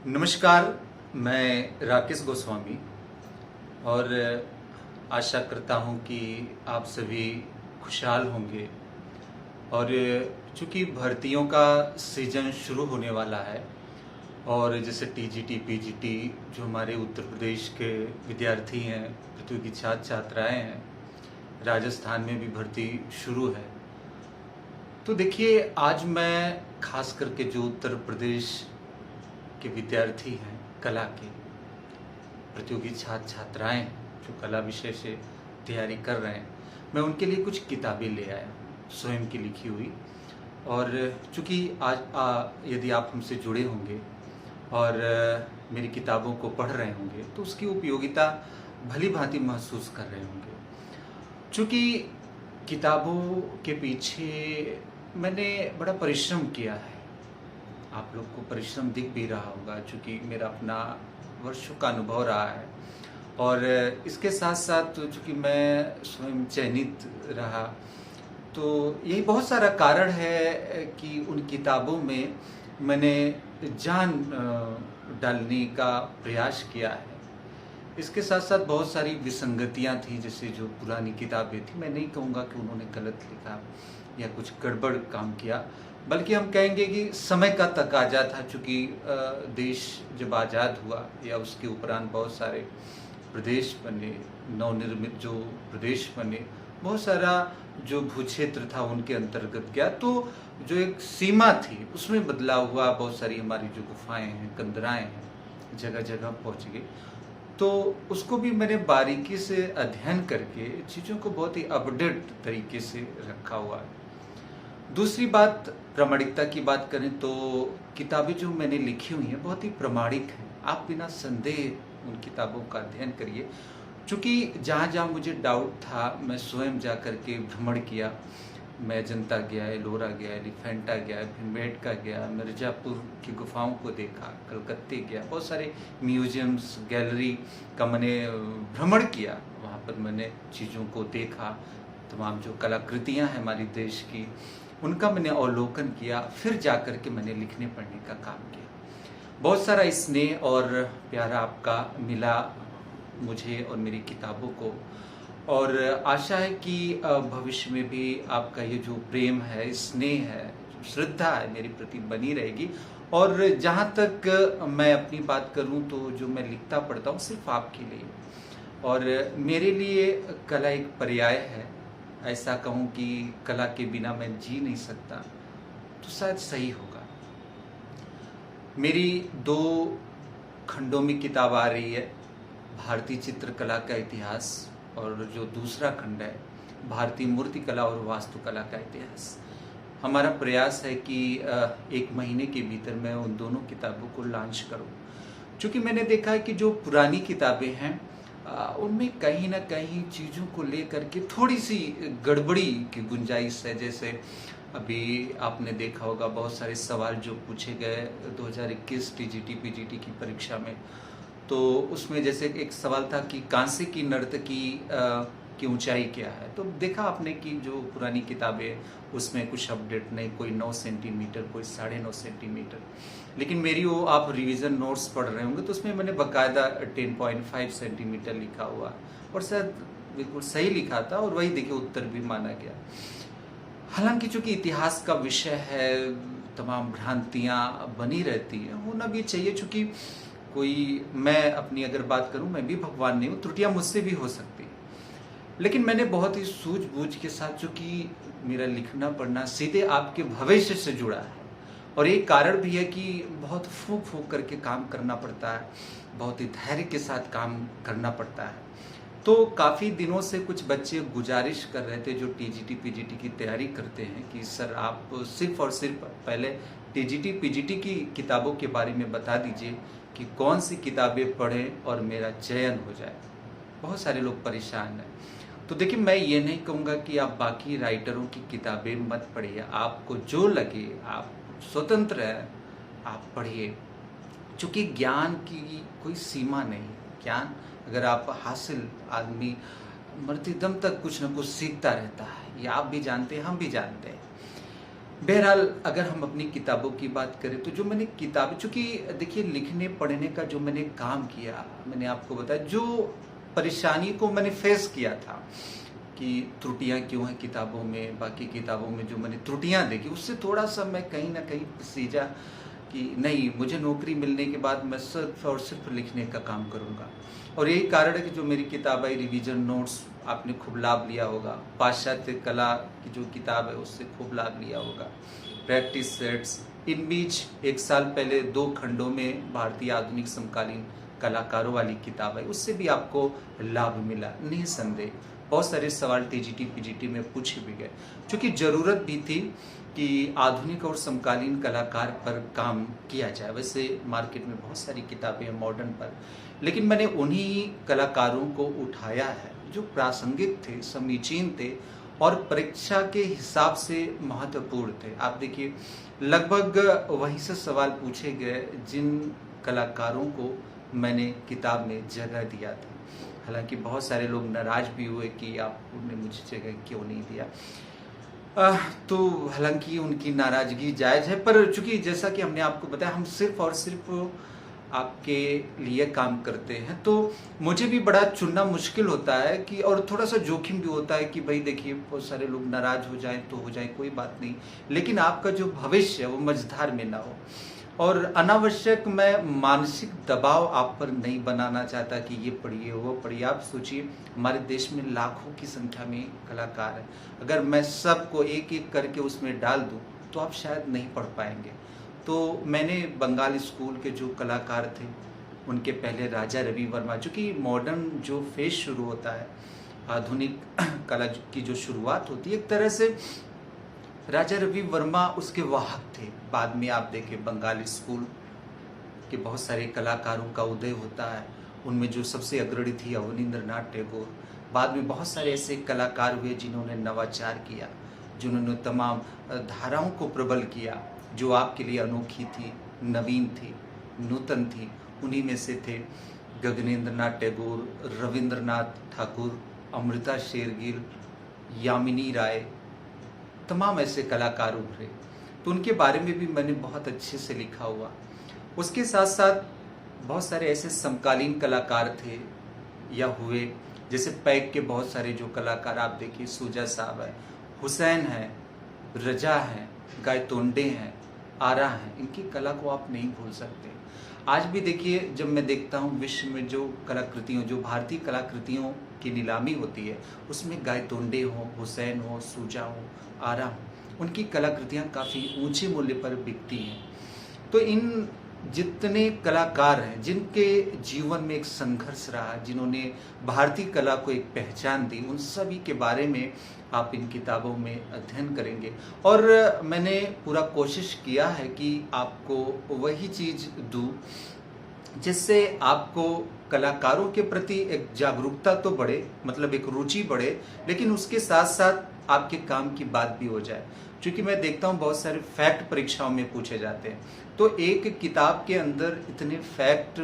नमस्कार। मैं राकेश गोस्वामी और आशा करता हूं कि आप सभी खुशहाल होंगे। और चूंकि भर्तियों का सीजन शुरू होने वाला है और जैसे टीजीटी पीजीटी जो हमारे उत्तर प्रदेश के विद्यार्थी हैं, प्रतियोगी छात्र छात्राएं हैं, राजस्थान में भी भर्ती शुरू है। तो देखिए, आज मैं खास करके जो उत्तर प्रदेश के विद्यार्थी हैं, कला के प्रतियोगी छात्र छात्राएं हैं, जो कला विषय से तैयारी कर रहे हैं, मैं उनके लिए कुछ किताबें ले आया हूँ, स्वयं की लिखी हुई। और चूँकि आज यदि आप हमसे जुड़े होंगे और मेरी किताबों को पढ़ रहे होंगे तो उसकी उपयोगिता भली भांति महसूस कर रहे होंगे। चूँकि किताबों के पीछे मैंने बड़ा परिश्रम किया है। आप लोग को परिश्रम दिख भी रहा होगा, चूँकि मेरा अपना वर्षों का अनुभव रहा है। और इसके साथ साथ चूँकि मैं स्वयं चयनित रहा, तो यही बहुत सारा कारण है कि उन किताबों में मैंने जान डालने का प्रयास किया है। इसके साथ साथ बहुत सारी विसंगतियां थी, जैसे जो पुरानी किताबें थी, मैं नहीं कहूँगा कि उन्होंने गलत लिखा या कुछ गड़बड़ काम किया, बल्कि हम कहेंगे कि समय का तकाजा था। चूँकि देश जब आज़ाद हुआ या उसके उपरांत बहुत सारे प्रदेश बने, नवनिर्मित जो प्रदेश बने, बहुत सारा जो भूक्षेत्र था उनके अंतर्गत गया, तो जो एक सीमा थी उसमें बदलाव हुआ। बहुत सारी हमारी जो गुफाएं हैं, कंदराएं हैं, जगह जगह पहुंच गई। तो उसको भी मैंने बारीकी से अध्ययन करके चीज़ों को बहुत ही अपडेट तरीके से रखा हुआ है। दूसरी बात, प्रामाणिकता की बात करें तो किताबें जो मैंने लिखी हुई हैं बहुत ही प्रामाणिक हैं। आप बिना संदेह उन किताबों का अध्ययन करिए। चूँकि जहाँ जहाँ मुझे डाउट था, मैं स्वयं जा कर के भ्रमण किया। मैं अजंता गया, एलोरा गया, एलिफेंटा गया, भीमबेटका गया, मिर्ज़ापुर की गुफाओं को देखा, कलकत्ते गया, बहुत सारे म्यूजियम्स, गैलरी का मैंने भ्रमण किया। वहाँ पर मैंने चीज़ों को देखा, तमाम जो कलाकृतियाँ हैं हमारी देश की, उनका मैंने अवलोकन किया। फिर जा कर के मैंने लिखने पढ़ने का काम किया। बहुत सारा स्नेह और प्यार आपका मिला मुझे और मेरी किताबों को, और आशा है कि भविष्य में भी आपका ये जो प्रेम है, स्नेह है, श्रद्धा है मेरे प्रति बनी रहेगी। और जहाँ तक मैं अपनी बात करूँ तो जो मैं लिखता पढ़ता हूँ सिर्फ आपके लिए, और मेरे लिए कला एक पर्याय है। ऐसा कहूँ कि कला के बिना मैं जी नहीं सकता तो शायद सही होगा। मेरी 2 खंडों में किताब आ रही है, भारतीय चित्रकला का इतिहास, और जो दूसरा खंड है भारतीय मूर्तिकला और वास्तुकला का इतिहास। हमारा प्रयास है कि 1 महीने के भीतर मैं उन दोनों किताबों को लॉन्च करूं। क्योंकि मैंने देखा है कि जो पुरानी किताबें हैं उनमें कहीं ना कहीं चीज़ों को लेकर के थोड़ी सी गड़बड़ी की गुंजाइश है। जैसे अभी आपने देखा होगा बहुत सारे सवाल जो पूछे गए 2021 टीजीटी पीजीटी की परीक्षा में, तो उसमें जैसे एक सवाल था कि कांसे की नर्तकी की ऊंचाई क्या है। तो देखा आपने कि जो पुरानी किताबें उसमें कुछ अपडेट नहीं, कोई 9 सेंटीमीटर, कोई 9.5 सेंटीमीटर। लेकिन मेरी वो आप रिवीजन नोट्स पढ़ रहे होंगे तो उसमें मैंने बकायदा 10.5 सेंटीमीटर लिखा हुआ, और शायद बिल्कुल सही लिखा था, और वही देखिए उत्तर भी माना गया। हालांकि चूंकि इतिहास का विषय है, तमाम भ्रांतियां बनी रहती हैं, होना भी चाहिए। चूंकि कोई, मैं अपनी अगर बात करूं, मैं भी भगवान नहीं हूँ, त्रुटियां मुझसे भी हो सकती हैं। लेकिन मैंने बहुत ही सूझबूझ के साथ, चूंकि मेरा लिखना पढ़ना सीधे आपके भविष्य से जुड़ा है, और एक कारण भी है कि बहुत फूंक फूंक करके काम करना पड़ता है, बहुत ही धैर्य के साथ काम करना पड़ता है। तो काफ़ी दिनों से कुछ बच्चे गुजारिश कर रहे थे जो टीजीटी पीजीटी की तैयारी करते हैं कि सर आप सिर्फ और सिर्फ पहले टीजीटी पीजीटी की किताबों के बारे में बता दीजिए कि कौन सी किताबें पढ़ें और मेरा चयन हो जाए। बहुत सारे लोग परेशान हैं। तो देखिए, मैं ये नहीं कहूँगा कि आप बाकी राइटरों की किताबें मत पढ़िए, आपको जो लगे, आप स्वतंत्र हैं, आप पढ़िए। चूँकि ज्ञान की कोई सीमा नहीं है। ज्ञान अगर आप हासिल, आदमी मरते दम तक कुछ न कुछ सीखता रहता है, ये आप भी जानते हैं, हम भी जानते हैं। बहरहाल अगर हम अपनी किताबों की बात करें तो जो मैंने किताबें, चूँकि देखिए लिखने पढ़ने का जो मैंने काम किया, मैंने आपको बताया जो परेशानी को मैंने फेस किया था कि त्रुटियां क्यों हैं किताबों में, बाकी किताबों में जो मैंने त्रुटियां देखी उससे थोड़ा सा मैं कहीं ना कहीं सीजा कि नहीं, मुझे नौकरी मिलने के बाद मैं सिर्फ और सिर्फ लिखने का काम करूंगा। और यही कारण है कि जो मेरी किताब है रिवीजन नोट्स, आपने खूब लाभ लिया होगा। पाश्चात्य कला की जो किताब है उससे खूब लाभ लिया होगा। प्रैक्टिस सेट्स, इन बीच एक साल पहले 2 खंडों में भारतीय आधुनिक समकालीन कलाकारों वाली किताब है, उससे भी आपको लाभ मिला निसंदेह। बहुत सारे सवाल टीजीटी पीजीटी में पूछे भी गए, क्योंकि ज़रूरत भी थी कि आधुनिक और समकालीन कलाकार पर काम किया जाए। वैसे मार्केट में बहुत सारी किताबें हैं मॉडर्न पर, लेकिन मैंने उन्हीं कलाकारों को उठाया है जो प्रासंगिक थे, समीचीन थे और परीक्षा के हिसाब से महत्वपूर्ण थे। आप देखिए लगभग वहीं से सवाल पूछे गए जिन कलाकारों को मैंने किताब में जगह दिया था। हालांकि बहुत सारे लोग नाराज भी हुए कि आपने मुझे जगह क्यों नहीं दिया। तो हालांकि उनकी नाराजगी जायज़ है, पर चूंकि जैसा कि हमने आपको बताया हम सिर्फ और सिर्फ आपके लिए काम करते हैं, तो मुझे भी बड़ा चुनना मुश्किल होता है कि, और थोड़ा सा जोखिम भी होता है कि भाई देखिए बहुत सारे लोग नाराज हो जाएं तो हो जाए, कोई बात नहीं, लेकिन आपका जो भविष्य है वो मझधार में ना हो। और अनावश्यक मैं मानसिक दबाव आप पर नहीं बनाना चाहता कि ये पढ़िए वो पढ़िए। आप सोचिए हमारे देश में लाखों की संख्या में कलाकार हैं, अगर मैं सबको एक एक करके उसमें डाल दूं तो आप शायद नहीं पढ़ पाएंगे। तो मैंने बंगाल स्कूल के जो कलाकार थे उनके पहले राजा रवि वर्मा, चूँकि मॉडर्न जो फेज शुरू होता है, आधुनिक कला की जो शुरुआत होती है, एक तरह से राजा रवि वर्मा उसके वाहक थे। बाद में आप देखें बंगाली स्कूल के बहुत सारे कलाकारों का उदय होता है, उनमें जो सबसे अग्रणी थी अवनींद्रनाथ टैगोर। बाद में बहुत सारे ऐसे कलाकार हुए जिन्होंने नवाचार किया, जिन्होंने तमाम धाराओं को प्रबल किया जो आपके लिए अनोखी थी, नवीन थी, नूतन थी। उन्हीं में से थे गगनेंद्रनाथ टैगोर, रविंद्रनाथ ठाकुर, अमृता शेरगिल, यामिनी राय, तमाम ऐसे कलाकार उभरे। तो उनके बारे में भी मैंने बहुत अच्छे से लिखा हुआ। उसके साथ साथ बहुत सारे ऐसे समकालीन कलाकार थे या हुए, जैसे पैक के बहुत सारे जो कलाकार आप देखिए, सूजा साहब है, हुसैन है, रजा है, गायतोंडे हैं, आरा हैं, इनकी कला को आप नहीं भूल सकते। आज भी देखिए जब मैं देखता हूँ विश्व में जो कलाकृतियों, जो भारतीय कलाकृतियों की नीलामी होती है, उसमें गायतोंडे हो, हुसैन हो, सूजा हो, आरा हो, उनकी कलाकृतियाँ काफ़ी ऊंचे मूल्य पर बिकती हैं। तो इन जितने कलाकार हैं जिनके जीवन में एक संघर्ष रहा, जिन्होंने भारतीय कला को एक पहचान दी, उन सभी के बारे में आप इन किताबों में अध्ययन करेंगे। और मैंने पूरा कोशिश किया है कि आपको वही चीज़ दूँ जिससे आपको कलाकारों के प्रति एक जागरूकता तो बढ़े, मतलब एक रुचि बढ़े, लेकिन उसके साथ साथ आपके काम की बात भी हो जाए। क्योंकि मैं देखता हूँ बहुत सारे फैक्ट परीक्षाओं में पूछे जाते हैं, तो एक किताब के अंदर इतने फैक्ट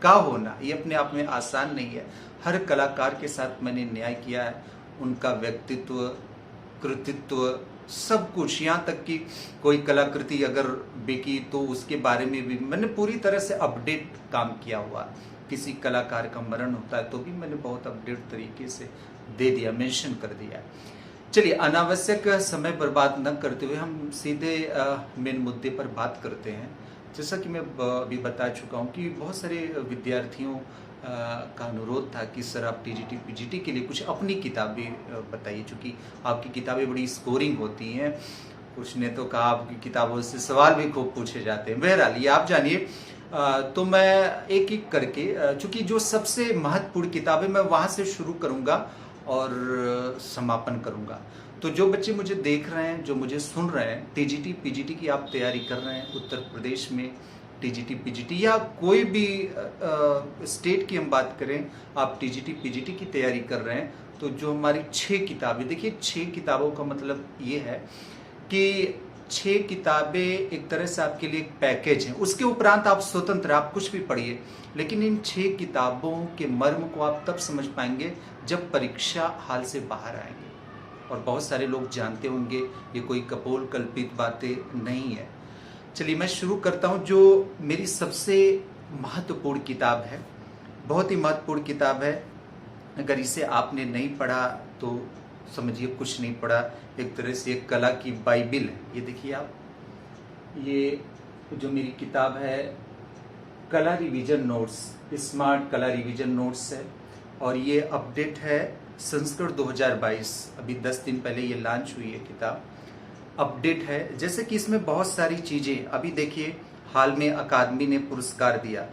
का होना ये अपने आप में आसान नहीं है। हर कलाकार के साथ मैंने न्याय किया है, उनका व्यक्तित्व, कृतित्व, सब कुछ, यहाँ तक कि कोई कलाकृति अगर बिकी तो उसके बारे में भी मैंने पूरी तरह से अपडेट काम किया हुआ। किसी कलाकार का मरण होता है तो भी मैंने बहुत अपडेट तरीके से दे दिया, मेंशन कर दिया। चलिए अनावश्यक समय बर्बाद न करते हुए हम सीधे मेन मुद्दे पर बात करते हैं। जैसा कि मैं अभी बता चुका हूँ कि बहुत सारे विद्यार्थियों का अनुरोध था कि सर आप टीजीटी पीजीटी के लिए कुछ अपनी किताबें बताइए, चूँकि आपकी किताबें बड़ी स्कोरिंग होती हैं। कुछ ने तो कहा आपकी किताबों से सवाल भी खूब पूछे जाते हैं। बहरहाल ये आप जानिए। तो मैं एक एक करके, चूँकि जो सबसे महत्वपूर्ण किताबें मैं वहाँ से शुरू करूँगा और समापन करूँगा। तो जो बच्चे मुझे देख रहे हैं, जो मुझे सुन रहे हैं, टीजीटी पीजीटी की आप तैयारी कर रहे हैं, उत्तर प्रदेश में टीजीटी पीजीटी या कोई भी स्टेट की हम बात करें, आप टीजीटी पीजीटी की तैयारी कर रहे हैं, तो जो हमारी 6 किताबें, देखिए 6 किताबों का मतलब ये है कि 6 किताबें एक तरह से आपके लिए एक पैकेज है। उसके उपरांत आप स्वतंत्र, आप कुछ भी पढ़िए, लेकिन इन 6 किताबों के मर्म को आप तब समझ पाएंगे जब परीक्षा हाल से बाहर आएंगे। और बहुत सारे लोग जानते होंगे, ये कोई कपोल कल्पित बातें नहीं है। चलिए मैं शुरू करता हूँ। जो मेरी सबसे महत्वपूर्ण किताब है, बहुत ही महत्वपूर्ण किताब है। अगर इसे आपने नहीं पढ़ा तो समझिए कुछ नहीं पढ़ा। एक तरह से एक कला की बाइबिल है। ये देखिए आप, ये जो मेरी किताब है कला रिवीजन नोट्स, स्मार्ट कला रिवीजन नोट्स है, और ये अपडेट है संस्कृत 2022। अभी 10 दिन पहले ये लॉन्च हुई है किताब, अपडेट है। जैसे कि इसमें बहुत सारी चीज़ें, अभी देखिए हाल में अकादमी ने पुरस्कार दिया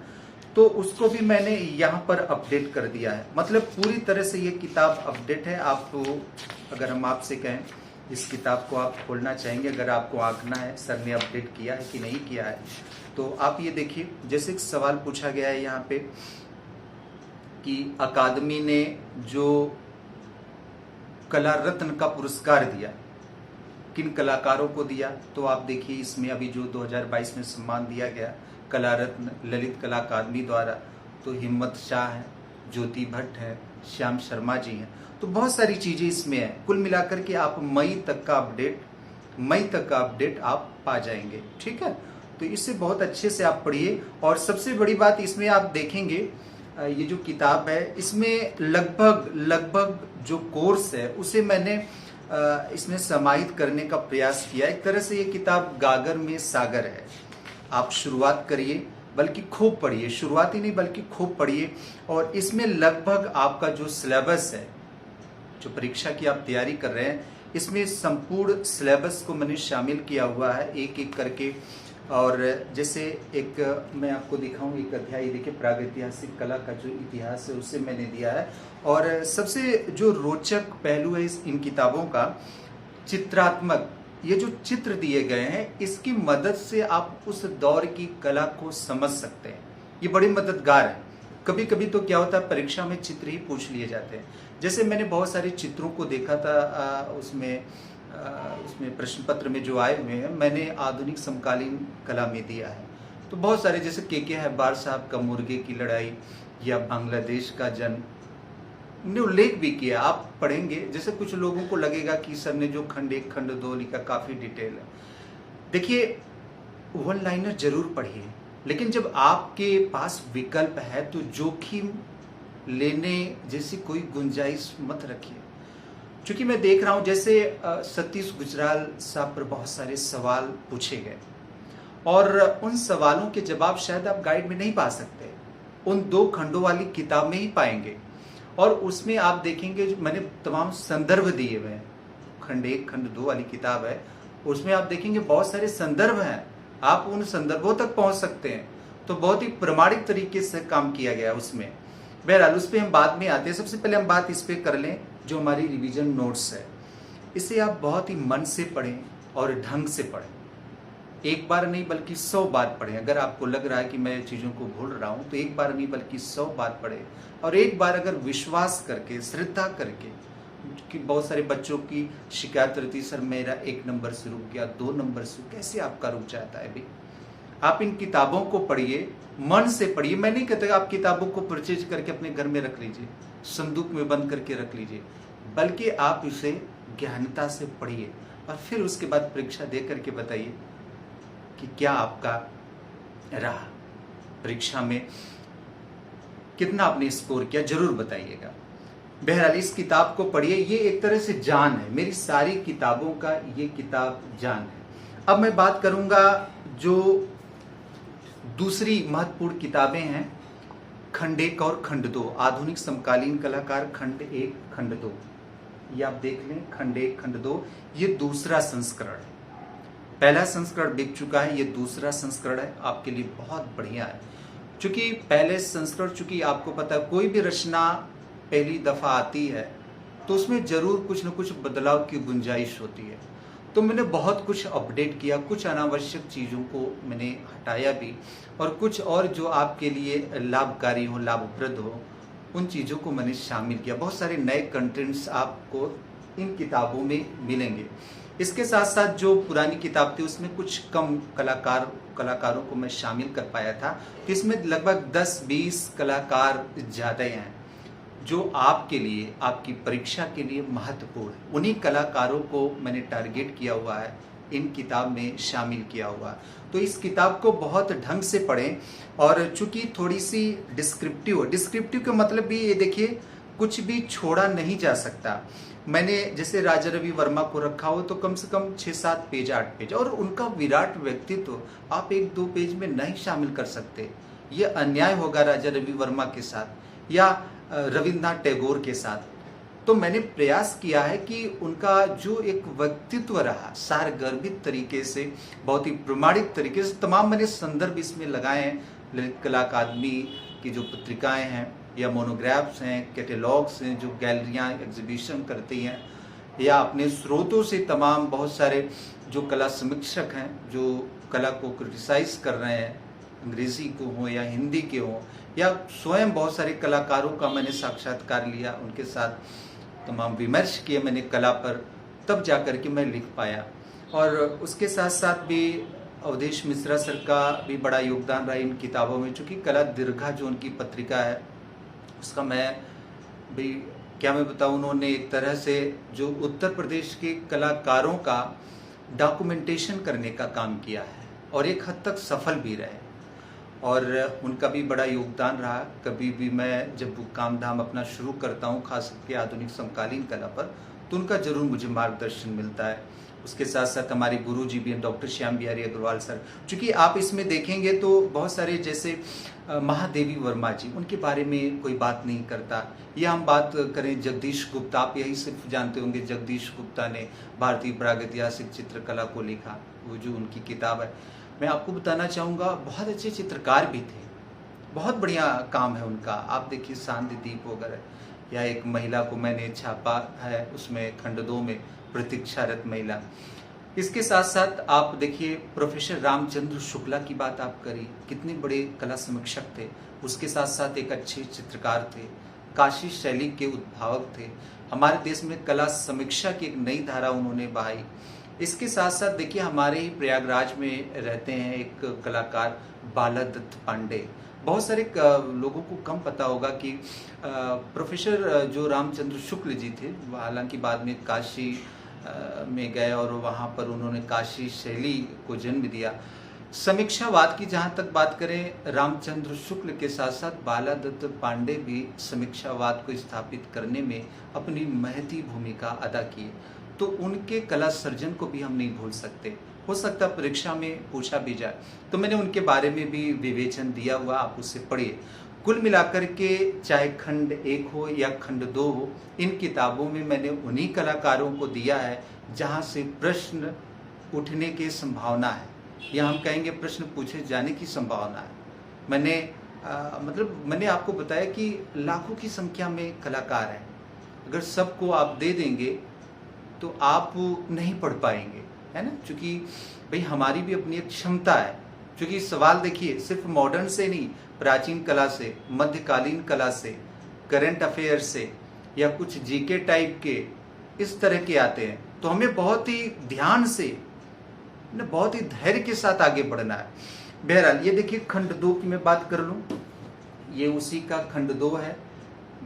तो उसको भी मैंने यहाँ पर अपडेट कर दिया है। मतलब पूरी तरह से ये किताब अपडेट है। आपको अगर हम आपसे कहें इस किताब को आप खोलना चाहेंगे, अगर आपको आंकना है सर ने अपडेट किया है कि नहीं किया है, तो आप ये देखिए। जैसे एक सवाल पूछा गया है यहाँ पे कि अकादमी ने जो कला रत्न का पुरस्कार दिया किन कलाकारों को दिया, तो आप देखिए इसमें अभी जो 2022 में सम्मान दिया गया कला रत्न ललित कला अकादमी द्वारा, तो हिम्मत शाह है, ज्योति भट्ट है, श्याम शर्मा जी हैं। तो बहुत सारी चीज़ें इसमें है। कुल मिलाकर के आप मई तक का अपडेट आप पा जाएंगे। ठीक है, तो इससे बहुत अच्छे से आप पढ़िए। और सबसे बड़ी बात इसमें आप देखेंगे, ये जो किताब है इसमें लगभग जो कोर्स है उसे मैंने इसमें समाहित करने का प्रयास किया। एक तरह से ये किताब गागर में सागर है। आप शुरुआत करिए, बल्कि खूब पढ़िए, शुरुआत ही नहीं बल्कि खूब पढ़िए। और इसमें लगभग आपका जो सिलेबस है, जो परीक्षा की आप तैयारी कर रहे हैं, इसमें संपूर्ण सिलेबस को मैंने शामिल किया हुआ है एक एक करके। और जैसे एक मैं आपको दिखाऊं, एक अध्याय देखिए, प्रागैतिहासिक कला का जो इतिहास है उसे मैंने दिया है। और सबसे जो रोचक पहलू है इन किताबों का, चित्रात्मक, ये जो चित्र दिए गए हैं इसकी मदद से आप उस दौर की कला को समझ सकते हैं। ये बड़े मददगार है। कभी कभी तो क्या होता है, परीक्षा में चित्र ही पूछ लिए जाते हैं। जैसे मैंने बहुत सारे चित्रों को देखा था, उसमें प्रश्न पत्र में जो आए हुए हैं मैंने आधुनिक समकालीन कला में दिया है। तो बहुत सारे, जैसे के हैबार साहब का मुर्गे की लड़ाई या बांग्लादेश का जन्म, ने उल्लेख भी किया। आप पढ़ेंगे, जैसे कुछ लोगों को लगेगा कि सर ने जो खंड 1 खंड 2 लिखा काफी डिटेल है। देखिए वन लाइनर जरूर पढ़िए, लेकिन जब आपके पास विकल्प है तो जोखिम लेने जैसी कोई गुंजाइश मत रखिए। क्योंकि मैं देख रहा हूं जैसे सतीश गुजराल साहब पर बहुत सारे सवाल पूछे गए और उन सवालों के जवाब शायद आप गाइड में नहीं पा सकते, उन 2 खंडों वाली किताब में ही पाएंगे। और उसमें आप देखेंगे मैंने तमाम संदर्भ दिए हुए हैं। खंड 1 खंड 2 वाली किताब है, उसमें आप देखेंगे बहुत सारे संदर्भ हैं, आप उन संदर्भों तक पहुंच सकते हैं। तो बहुत ही प्रमाणिक तरीके से काम किया गया उसमें। बहरहाल उस पर हम बाद में आते हैं। सबसे पहले हम बात इस पे कर लें जो हमारी रिवीजन नोट्स है। इसे आप बहुत ही मन से पढ़ें और ढंग से पढ़ें। एक बार नहीं बल्कि 100 बार पढ़ें। अगर आपको लग रहा है कि मैं चीज़ों को भूल रहा हूं तो एक बार नहीं बल्कि 100 बार पढ़ें। और एक बार अगर विश्वास करके, श्रद्धा करके, कि बहुत सारे बच्चों की शिकायत रहती, सर मेरा 1 नंबर से रुक गया, 2 नंबर से, कैसे आपका रुक जाता है भाई? आप इन किताबों को पढ़िए, मन से पढ़िए। मैं नहीं कहता आप किताबों को परचेज करके अपने घर में रख लीजिए, संदूक में बंद करके रख लीजिए, बल्कि आप इसे गहनता से पढ़िए और फिर उसके बाद परीक्षा दे करके बताइए कि क्या आपका रहा, परीक्षा में कितना आपने स्कोर किया, जरूर बताइएगा। बहरहाल इस किताब को पढ़िए, ये एक तरह से जान है, मेरी सारी किताबों का ये किताब जान है। अब मैं बात करूंगा जो दूसरी महत्वपूर्ण किताबें हैं, खंड 1 और खंड 2, आधुनिक समकालीन कलाकार, खंड 1 खंड 2। ये आप देख लें, खंड 1 खंड 2, ये दूसरा संस्करण है। पहला संस्करण बिक चुका है, ये दूसरा संस्करण है, आपके लिए बहुत बढ़िया है। चूंकि पहले संस्करण, चूंकि आपको पता है कोई भी रचना पहली दफा आती है तो उसमें जरूर कुछ न कुछ बदलाव की गुंजाइश होती है। तो मैंने बहुत कुछ अपडेट किया, कुछ अनावश्यक चीज़ों को मैंने हटाया भी, और कुछ और जो आपके लिए लाभकारी हो, लाभप्रद हो, उन चीज़ों को मैंने शामिल किया। बहुत सारे नए कंटेंट्स आपको इन किताबों में मिलेंगे। इसके साथ साथ जो पुरानी किताब थी उसमें कुछ कम कलाकारों को मैं शामिल कर पाया था, तो इसमें लगभग 10-20 कलाकार ज़्यादा हैं। जो आपके लिए, आपकी परीक्षा के लिए महत्वपूर्ण है। उन्हीं कलाकारों को मैंने टारगेट किया हुआ है, इन किताब में शामिल किया हुआ है। तो इस किताब को बहुत ढंग से पढ़ें। और चूंकि थोड़ी सी डिस्क्रिप्टिव का मतलब भी ये देखिए, कुछ भी छोड़ा नहीं जा सकता। मैंने जैसे राजा रवि वर्मा को रखा हो तो कम से कम 6-7 पेज, 8 पेज, और उनका विराट व्यक्तित्व आप 1-2 पेज में नहीं शामिल कर सकते। ये अन्याय होगा राजा रवि वर्मा के साथ या रविन्द्रनाथ टैगोर के साथ। तो मैंने प्रयास किया है कि उनका जो एक व्यक्तित्व रहा, सारगर्भित तरीके से, बहुत ही प्रमाणिक तरीके से, तमाम मैंने संदर्भ इसमें लगाए हैं। ललित कला अकादमी की जो पत्रिकाएं हैं या मोनोग्राफ्स हैं, कैटलॉग्स हैं, जो गैलरियां एग्जीबिशन करती हैं, या अपने स्रोतों से तमाम बहुत सारे जो कला समीक्षक हैं जो कला को क्रिटिसाइज कर रहे हैं, अंग्रेजी को हो या हिंदी के हो, या स्वयं बहुत सारे कलाकारों का मैंने साक्षात्कार लिया, उनके साथ तमाम विमर्श किए मैंने कला पर, तब जाकर के मैं लिख पाया। और उसके साथ साथ भी अवधेश मिश्रा सर का भी बड़ा योगदान रहा इन किताबों में, चूँकि कला दीर्घा जो उनकी पत्रिका है उसका मैं भी क्या मैं बताऊँ, उन्होंने एक तरह से जो उत्तर प्रदेश के कलाकारों का डॉक्यूमेंटेशन करने का काम किया है और एक हद तक सफल भी रहे, और उनका भी बड़ा योगदान रहा। कभी भी मैं जब वो काम धाम अपना शुरू करता हूँ, खास करके आधुनिक समकालीन कला पर, तो उनका जरूर मुझे मार्गदर्शन मिलता है। उसके साथ साथ हमारे गुरु जी भी हैं, डॉक्टर श्याम बिहारी अग्रवाल सर। चूँकि आप इसमें देखेंगे तो बहुत सारे, जैसे महादेवी वर्मा जी, उनके बारे में कोई बात नहीं करता। या हम बात करें जगदीश गुप्ता, आप यही सिर्फ जानते होंगे जगदीश गुप्ता ने भारतीय प्रागैतिहासिक चित्रकला को लिखा, वो जो उनकी किताब है। मैं आपको बताना चाहूँगा, बहुत अच्छे चित्रकार भी थे, बहुत बढ़िया काम है उनका। आप देखिए शांति दीप वगैरह, या एक महिला को मैंने छापा है उसमें खंड 2 में, प्रतीक्षारत महिला। इसके साथ साथ आप देखिए प्रोफेसर रामचंद्र शुक्ला की बात आप करिए, कितने बड़े कला समीक्षक थे। उसके साथ साथ एक अच्छे चित्रकार थे, काशी शैली के उद्भावक थे। हमारे देश में कला समीक्षा की एक नई धारा उन्होंने बहाई। इसके साथ साथ देखिए हमारे ही प्रयागराज में रहते हैं एक कलाकार बालादत्त पांडे। बहुत सारे लोगों को कम पता होगा कि प्रोफेसर जो रामचंद्र शुक्ल जी थे, हालांकि बाद में काशी में गए और वहाँ पर उन्होंने काशी शैली को जन्म दिया। समीक्षावाद की जहाँ तक बात करें, रामचंद्र शुक्ल के साथ साथ बालादत्त पांडे भी समीक्षावाद को स्थापित करने में अपनी महती भूमिका अदा की। तो उनके कला सर्जन को भी हम नहीं भूल सकते। हो सकता परीक्षा में पूछा भी जाए, तो मैंने उनके बारे में भी विवेचन दिया हुआ, आप उससे पढ़िए। कुल मिलाकर के चाहे खंड 1 हो या खंड 2 हो, इन किताबों में मैंने उन्हीं कलाकारों को दिया है जहां से प्रश्न उठने की संभावना है, या हम कहेंगे प्रश्न पूछे जाने की संभावना है। मैंने आपको बताया कि लाखों की संख्या में कलाकार हैं, अगर सबको आप दे देंगे तो आप नहीं पढ़ पाएंगे, है ना। क्योंकि भाई हमारी भी अपनी एक क्षमता है। क्योंकि सवाल देखिए सिर्फ मॉडर्न से नहीं, प्राचीन कला से, मध्यकालीन कला से, करंट अफेयर से, या कुछ जीके टाइप के इस तरह के आते हैं। तो हमें बहुत ही ध्यान से, बहुत ही धैर्य के साथ आगे बढ़ना है। बहरहाल ये देखिए खंड 2 की मैं बात कर लूं, ये उसी का खंड 2 है,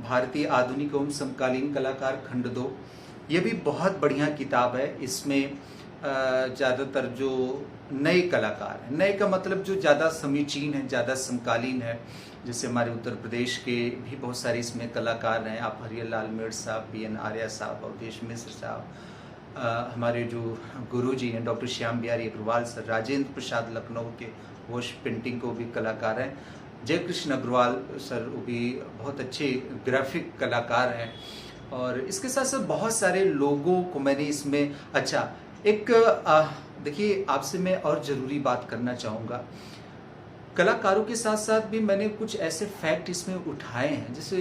भारतीय आधुनिक एवं समकालीन कलाकार खंड 2। ये भी बहुत बढ़िया किताब है। इसमें ज़्यादातर जो नए कलाकार हैं, नए का मतलब जो ज़्यादा समीचीन है, ज़्यादा समकालीन है, जैसे हमारे उत्तर प्रदेश के भी बहुत सारे इसमें कलाकार हैं। आप हरियर लाल मेड़ साहब, PN आर्या साहब, अवधेश मिश्र साहब, हमारे जो गुरु जी हैं डॉक्टर श्याम बिहारी अग्रवाल सर, राजेंद्र प्रसाद लखनऊ के वॉश पेंटिंग को भी कलाकार हैं, जय कृष्ण अग्रवाल सर वो भी बहुत अच्छे ग्राफिक कलाकार हैं। और इसके साथ साथ बहुत सारे लोगों को मैंने इसमें, अच्छा एक देखिए आपसे मैं और ज़रूरी बात करना चाहूँगा, कलाकारों के साथ साथ भी मैंने कुछ ऐसे फैक्ट इसमें उठाए हैं। जैसे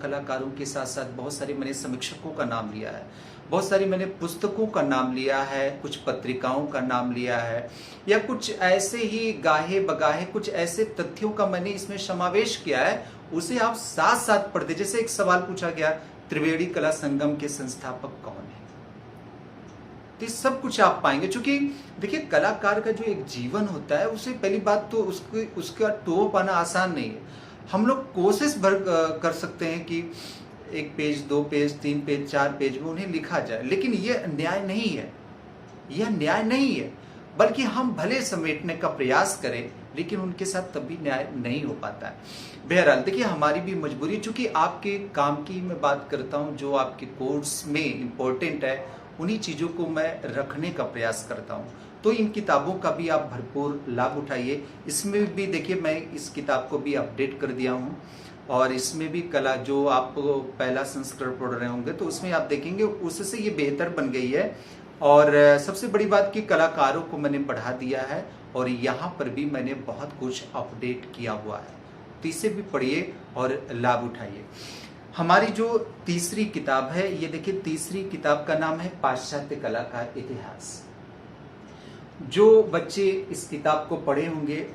कलाकारों के साथ साथ बहुत सारे मैंने समीक्षकों का नाम लिया है, बहुत सारी मैंने पुस्तकों का नाम लिया है, कुछ पत्रिकाओं का नाम लिया है, या कुछ ऐसे ही गाहे बगाहे कुछ ऐसे तथ्यों का मैंने इसमें समावेश किया है, उसे आप साथ साथ पढ़ते। जैसे एक सवाल पूछा गया, त्रिवेणी कला संगम के संस्थापक कौन है, तो ये सब कुछ आप पाएंगे। क्योंकि देखिए कलाकार का जो एक जीवन होता है, उसे पहली बात तो उसका टो पाना आसान नहीं है। हम लोग कोशिश भर कर सकते हैं कि 1 पेज, 2 पेज, 3 पेज, 4 पेज में उन्हें लिखा जाए, लेकिन यह न्याय नहीं है, यह न्याय नहीं है। बल्कि हम भले समेटने का प्रयास करें, लेकिन उनके साथ तभी न्याय नहीं हो पाता है। बहरहाल देखिए, हमारी भी मजबूरी, चूंकि आपके काम की मैं बात करता हूं, जो आपके कोर्स में इम्पोर्टेंट है, उन्हीं चीज़ों को मैं रखने का प्रयास करता हूं। तो इन किताबों का भी आप भरपूर लाभ उठाइए। इसमें भी देखिए, मैं इस किताब को भी अपडेट कर दिया हूं, और इसमें भी कला, जो आप पहला संस्करण पढ़ रहे होंगे तो उसमें आप देखेंगे उससे ये बेहतर बन गई है। और सबसे बड़ी बात कि कलाकारों को मैंने बढ़ा दिया है, और यहाँ पर भी मैंने बहुत कुछ अपडेट किया हुआ है। तो इसे भी पढ़िए और लाभ उठाइए। हमारी जो तीसरी किताब है, ये देखिए, तीसरी किताब का नाम है पाश्चात्य कला का इतिहास। जो बच्चे इस किताब को पढ़े होंगे,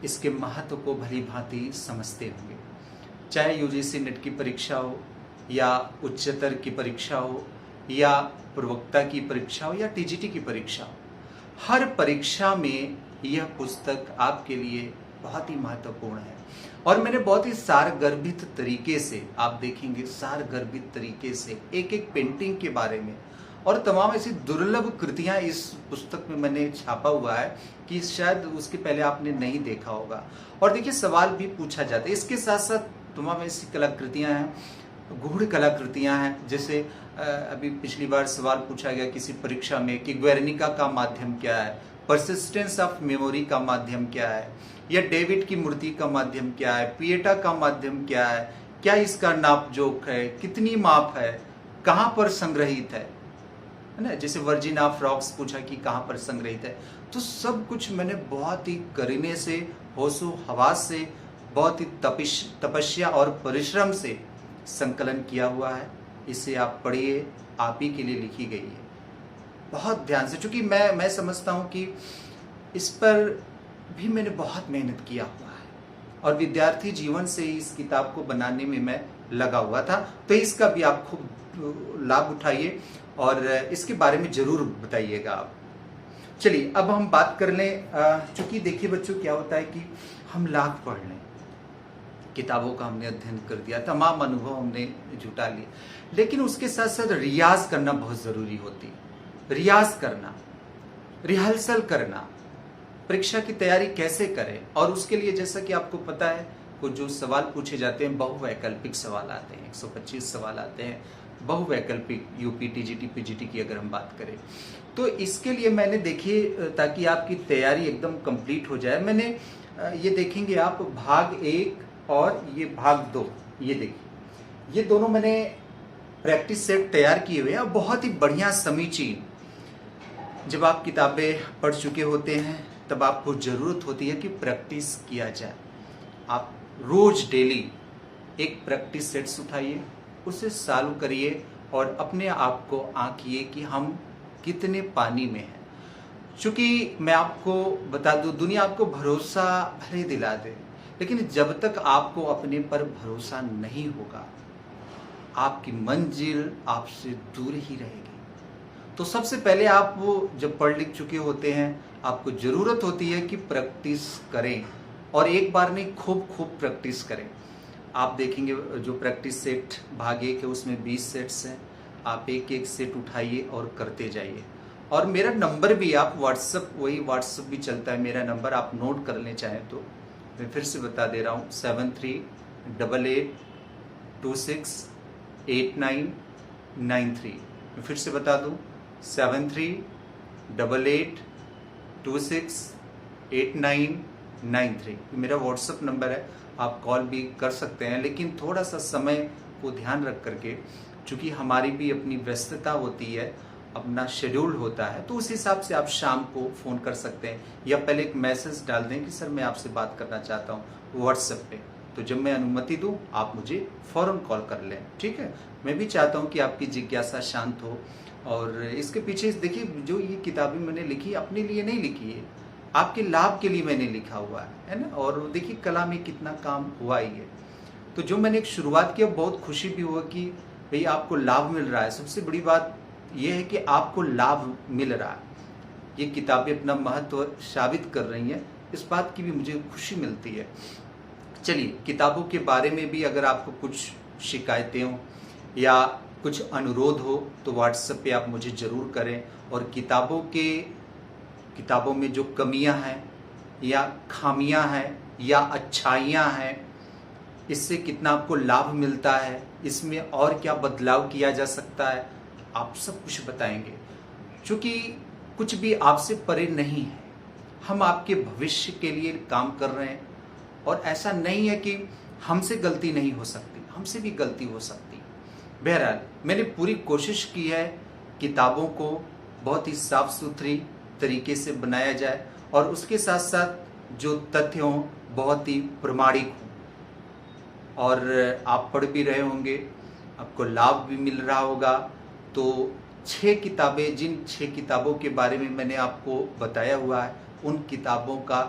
इसके महत्व को भली भांति समझते होंगे। चाहे यूजीसी नेट की परीक्षा हो, या उच्चतर की परीक्षा हो, या प्रवक्ता की परीक्षा हो, या टीजीटी की परीक्षा हो, हर परीक्षा में यह पुस्तक आपके लिए बहुत ही महत्वपूर्ण है। और मैंने बहुत ही सारगर्भित तरीके से, आप देखेंगे सारगर्भित तरीके से एक एक पेंटिंग के बारे में और तमाम ऐसी दुर्लभ कृतियां इस पुस्तक में मैंने छापा हुआ है कि शायद उसके पहले आपने नहीं देखा होगा। और देखिए, सवाल भी पूछा जाता है। इसके साथ साथ तमाम ऐसी कलाकृतियां हैं, गूढ़ कलाकृतियां हैं। जैसे अभी पिछली बार सवाल पूछा गया किसी परीक्षा में कि ग्वेर्निका का माध्यम क्या है, परसिस्टेंस ऑफ मेमोरी का माध्यम क्या है, या डेविड की मूर्ति का माध्यम क्या है, पिएटा का माध्यम क्या है, क्या इसका नाप जोक है, कितनी माप है, कहाँ पर संग्रहित है ना। जैसे वर्जिन ऑफ रॉक्स पूछा कि कहाँ पर संग्रहित है। तो सब कुछ मैंने बहुत ही करीने से, होशो हवास से, बहुत ही तपस्या और परिश्रम से संकलन किया हुआ है। इसे आप पढ़िए, आप ही के लिए लिखी गई है, बहुत ध्यान से। चूंकि मैं समझता हूँ कि इस पर भी मैंने बहुत मेहनत किया हुआ है, और विद्यार्थी जीवन से इस किताब को बनाने में मैं लगा हुआ था। तो इसका भी आप खूब लाभ उठाइए और इसके बारे में जरूर बताइएगा आप। चलिए, अब हम बात कर लें। चूंकि देखिए बच्चों, क्या होता है कि हम लाख पढ़ लें, किताबों का हमने अध्ययन कर दिया, तमाम अनुभव हमने जुटा लिए, लेकिन उसके साथ साथ रियाज करना बहुत जरूरी होती है। रियाज करना, रिहर्सल करना, परीक्षा की तैयारी कैसे करें। और उसके लिए जैसा कि आपको पता है, कुछ जो सवाल पूछे जाते हैं, बहुवैकल्पिक सवाल आते हैं, 125 सवाल आते हैं बहुवैकल्पिक, यूपी, टीजीटी, पीजीटी की अगर हम बात करें। तो इसके लिए मैंने, देखिए, ताकि आपकी तैयारी एकदम कंप्लीट हो जाए, मैंने ये देखेंगे आप, भाग 1 और ये भाग 2, ये देखिए, ये दोनों मैंने प्रैक्टिस सेट तैयार किए हुए हैं, और बहुत ही बढ़िया समीचीन। जब आप किताबें पढ़ चुके होते हैं, तब आपको ज़रूरत होती है कि प्रैक्टिस किया जाए। आप रोज डेली एक प्रैक्टिस सेट्स उठाइए, उसे सॉल्व करिए, और अपने आप को आंकिए कि हम कितने पानी में हैं। चूंकि मैं आपको बता दूं, दुनिया आपको भरोसा भले दिला दे, लेकिन जब तक आपको अपने पर भरोसा नहीं होगा, आपकी मंजिल आपसे दूर ही रहेगी। तो सबसे पहले आप वो जब पढ़ लिख चुके होते हैं, आपको जरूरत होती है कि प्रैक्टिस करें, और एक बार नहीं, खूब खूब प्रैक्टिस करें। आप देखेंगे जो प्रैक्टिस सेट भाग 1 है, उसमें 20 सेट्स हैं। आप एक एक सेट उठाइए और करते जाइए। और मेरा नंबर भी, आप व्हाट्सअप, वही व्हाट्सअप भी चलता है मेरा नंबर, आप नोट कर लें चाहें तो। मैं फिर से बता दे रहा हूँ, 7388268993। मैं फिर से बता दूँ, 7388268993 मेरा व्हाट्सअप नंबर है। आप कॉल भी कर सकते हैं, लेकिन थोड़ा सा समय को ध्यान रख करके, चूंकि हमारी भी अपनी व्यस्तता होती है, अपना शेड्यूल होता है, तो उस हिसाब से आप शाम को फ़ोन कर सकते हैं, या पहले एक मैसेज डाल दें कि सर मैं आपसे बात करना चाहता हूँ व्हाट्सएप पे। तो जब मैं अनुमति दूं, आप मुझे फ़ौरन कॉल कर लें, ठीक है। मैं भी चाहता हूँ कि आपकी जिज्ञासा शांत हो। और इसके पीछे देखिए, जो ये किताबें मैंने लिखी, अपने लिए नहीं लिखी है, आपके लाभ के लिए मैंने लिखा हुआ है ना। और देखिए, कला में कितना काम हुआ ही है। तो जो मैंने एक शुरुआत की, बहुत खुशी भी हुआ कि भाई आपको लाभ मिल रहा है। सबसे बड़ी बात यह है कि आपको लाभ मिल रहा है, ये किताबें अपना महत्व साबित कर रही हैं, इस बात की भी मुझे खुशी मिलती है। चलिए, किताबों के बारे में भी अगर आपको कुछ शिकायतें हों, या कुछ अनुरोध हो तो व्हाट्सएप पे आप मुझे ज़रूर करें। और किताबों में जो कमियां हैं या खामियां हैं या अच्छाइयां हैं, इससे कितना आपको लाभ मिलता है, इसमें और क्या बदलाव किया जा सकता है, आप सब कुछ बताएंगे। क्योंकि कुछ भी आपसे परे नहीं है, हम आपके भविष्य के लिए काम कर रहे हैं। और ऐसा नहीं है कि हमसे गलती नहीं हो सकती, हमसे भी गलती हो सकती है। बहरहाल मैंने पूरी कोशिश की है किताबों को बहुत ही साफ सुथरी तरीके से बनाया जाए और उसके साथ साथ जो तथ्य हों बहुत ही प्रमाणिक हों। और आप पढ़ भी रहे होंगे, आपको लाभ भी मिल रहा होगा। तो 6 किताबें, जिन 6 किताबों के बारे में मैंने आपको बताया हुआ है, उन किताबों का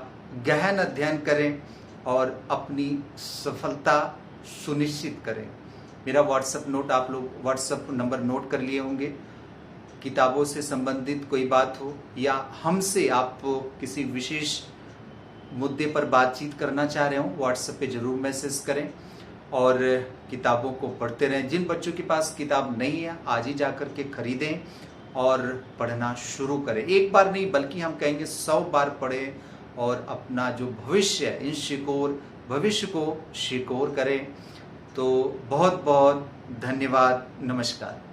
गहन अध्ययन करें और अपनी सफलता सुनिश्चित करें। मेरा आप लोग व्हाट्सएप नंबर नोट कर लिए होंगे। किताबों से संबंधित कोई बात हो या हमसे आप किसी विशेष मुद्दे पर बातचीत करना चाह रहे हो, व्हाट्सएप पे ज़रूर मैसेज करें और किताबों को पढ़ते रहें। जिन बच्चों के पास किताब नहीं है, आज ही जा कर के खरीदें और पढ़ना शुरू करें। एक बार नहीं बल्कि हम कहेंगे 100 बार पढ़ें और अपना जो भविष्य है, भविष्य को शिकोर करें। तो बहुत बहुत धन्यवाद। नमस्कार।